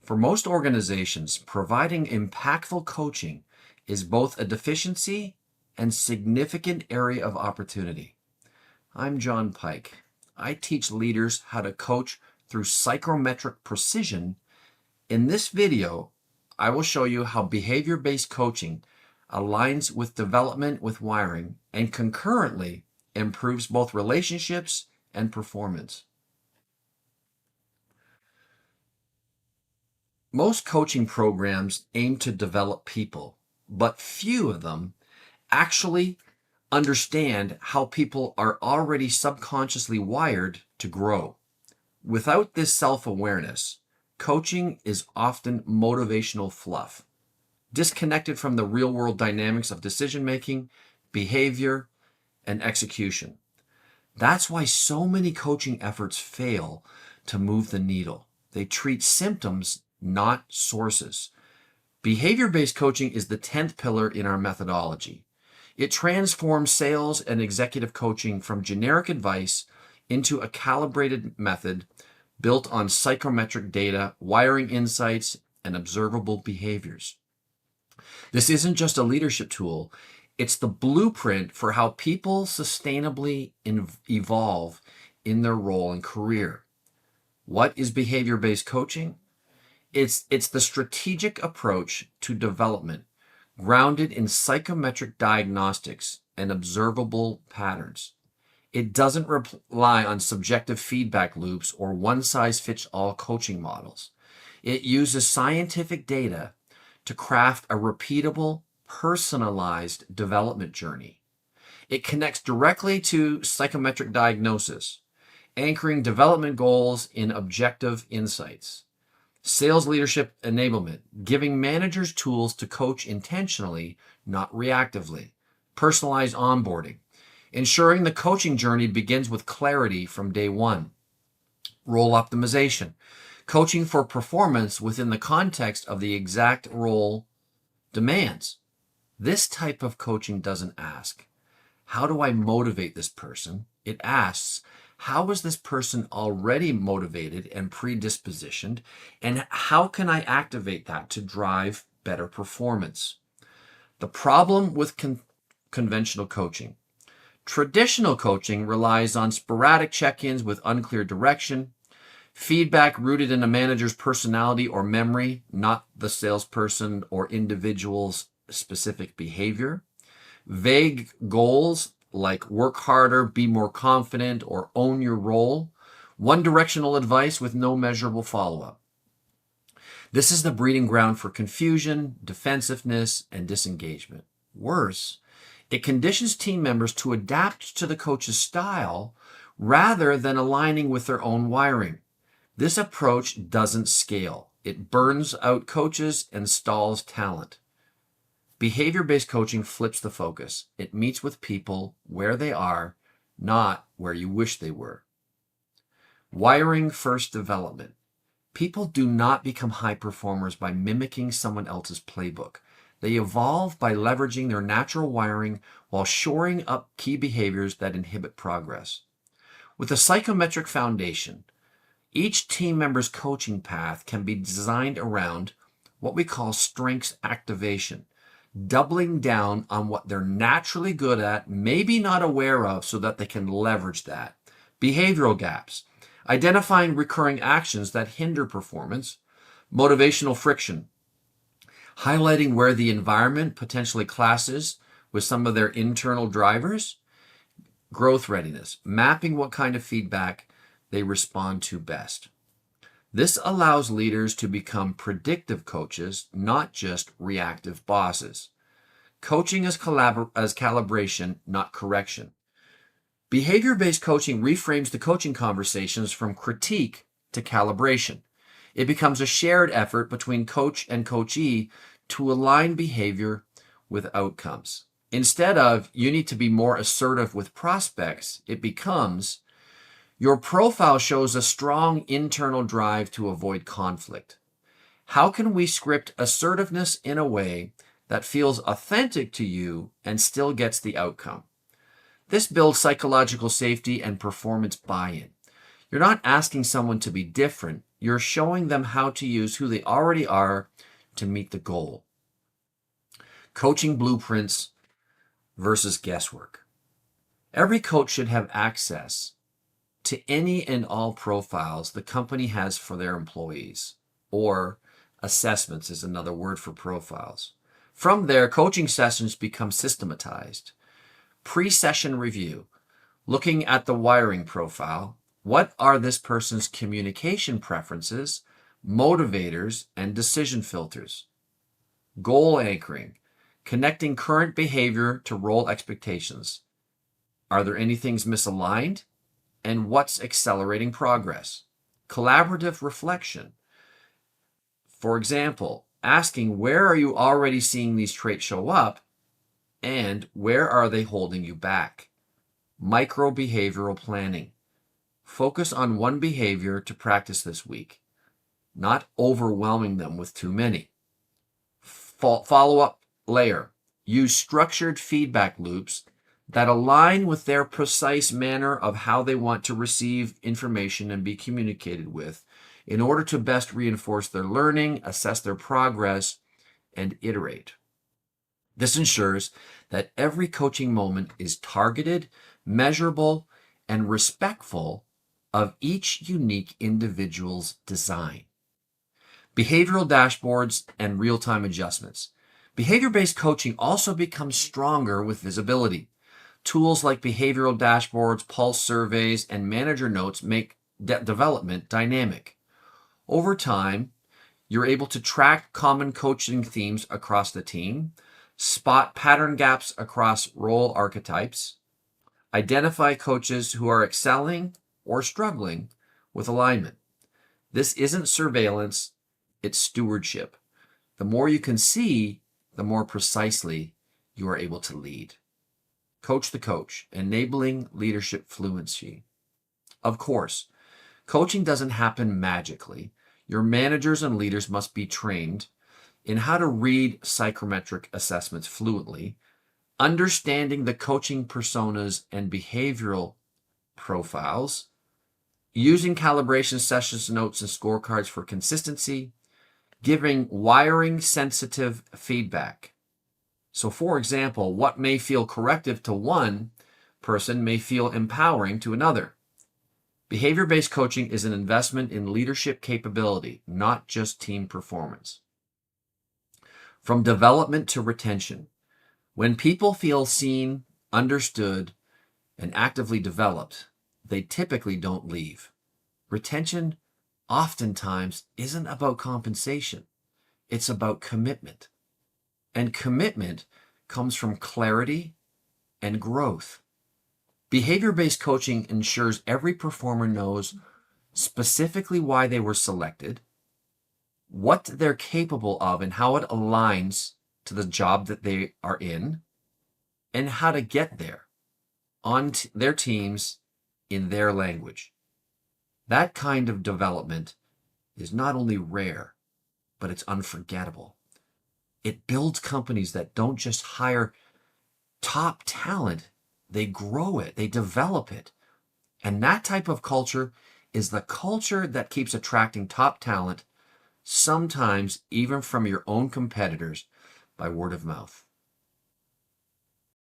For most organizations, providing impactful coaching is both a deficiency and significant area of opportunity. I'm John Pike. I teach leaders how to coach through psychometric precision. In this video, I will show you how behavior-based coaching aligns with development with wiring and concurrently improves both relationships and performance. Most coaching programs aim to develop people, but few of them actually understand how people are already subconsciously wired to grow. Without this self-awareness, coaching is often motivational fluff, disconnected from the real-world dynamics of decision-making, behavior, and execution. That's why so many coaching efforts fail to move the needle. They treat symptoms, not sources. Behavior-based coaching is the 10th pillar in our methodology. It transforms sales and executive coaching from generic advice into a calibrated method built on psychometric data, wiring insights, and observable behaviors. This isn't just a leadership tool, it's the blueprint for how people sustainably evolve in their role and career. What is behavior-based coaching? It's the strategic approach to development grounded in psychometric diagnostics and observable patterns. It doesn't rely on subjective feedback loops or one-size-fits-all coaching models. It uses scientific data to craft a repeatable, personalized development journey. It connects directly to psychometric diagnosis, anchoring development goals in objective insights. Sales leadership enablement, giving managers tools to coach intentionally, not reactively. Personalized onboarding, ensuring the coaching journey begins with clarity from day one. Role optimization, coaching for performance within the context of the exact role demands. This type of coaching doesn't ask, how do I motivate this person? It asks, how is this person already motivated and predispositioned, and how can I activate that to drive better performance? The problem with conventional coaching. Traditional coaching relies on sporadic check-ins with unclear direction, feedback rooted in a manager's personality or memory, not the salesperson or individual's specific behavior, vague goals like work harder, be more confident, or own your role, one-directional advice with no measurable follow-up. This is the breeding ground for confusion, defensiveness, and disengagement. Worse, it conditions team members to adapt to the coach's style rather than aligning with their own wiring. This approach doesn't scale. It burns out coaches and stalls talent. Behavior-based coaching flips the focus. It meets with people where they are, not where you wish they were. Wiring first development. People do not become high performers by mimicking someone else's playbook. They evolve by leveraging their natural wiring while shoring up key behaviors that inhibit progress. With a psychometric foundation, each team member's coaching path can be designed around what we call strengths activation, doubling down on what they're naturally good at, maybe not aware of, so that they can leverage that. Behavioral gaps, identifying recurring actions that hinder performance. Motivational friction, highlighting where the environment potentially clashes with some of their internal drivers. Growth readiness, mapping what kind of feedback they respond to best. This allows leaders to become predictive coaches, not just reactive bosses. Coaching as calibration, not correction. Behavior-based coaching reframes the coaching conversations from critique to calibration. It becomes a shared effort between coach and coachee to align behavior with outcomes. Instead of, you need to be more assertive with prospects, it becomes, your profile shows a strong internal drive to avoid conflict. How can we script assertiveness in a way that feels authentic to you and still gets the outcome? This builds psychological safety and performance buy-in. You're not asking someone to be different. You're showing them how to use who they already are to meet the goal. Coaching blueprints versus guesswork. Every coach should have access to any and all profiles the company has for their employees, or assessments is another word for profiles. From there, coaching sessions become systematized. Pre-session review, looking at the wiring profile. What are this person's communication preferences, motivators, and decision filters? Goal anchoring, connecting current behavior to role expectations. Are there any things misaligned? And what's accelerating progress? Collaborative reflection. For example, asking where are you already seeing these traits show up and where are they holding you back? Micro-behavioral planning. Focus on one behavior to practice this week, not overwhelming them with too many. Follow-up layer. Use structured feedback loops that align with their precise manner of how they want to receive information and be communicated with in order to best reinforce their learning, assess their progress, and iterate. This ensures that every coaching moment is targeted, measurable, and respectful of each unique individual's design. Behavioral dashboards and real-time adjustments. Behavior-based coaching also becomes stronger with visibility. Tools like behavioral dashboards, pulse surveys, and manager notes make development dynamic. Over time, you're able to track common coaching themes across the team, spot pattern gaps across role archetypes, identify coaches who are excelling or struggling with alignment. This isn't surveillance, it's stewardship. The more you can see, the more precisely you are able to lead. Coach the coach, enabling leadership fluency. Of course, coaching doesn't happen magically. Your managers and leaders must be trained in how to read psychometric assessments fluently, understanding the coaching personas and behavioral profiles, using calibration sessions, notes, and scorecards for consistency, giving wiring sensitive feedback. So, for example, what may feel corrective to one person may feel empowering to another. Behavior-based coaching is an investment in leadership capability, not just team performance. From development to retention. When people feel seen, understood, and actively developed, they typically don't leave. Retention oftentimes isn't about compensation. It's about commitment. And commitment comes from clarity and growth. Behavior-based coaching ensures every performer knows specifically why they were selected, what they're capable of and how it aligns to the job that they are in, and how to get there on their teams in their language. That kind of development is not only rare, but it's unforgettable. It builds companies that don't just hire top talent, they grow it, they develop it. And that type of culture is the culture that keeps attracting top talent, sometimes even from your own competitors, by word of mouth.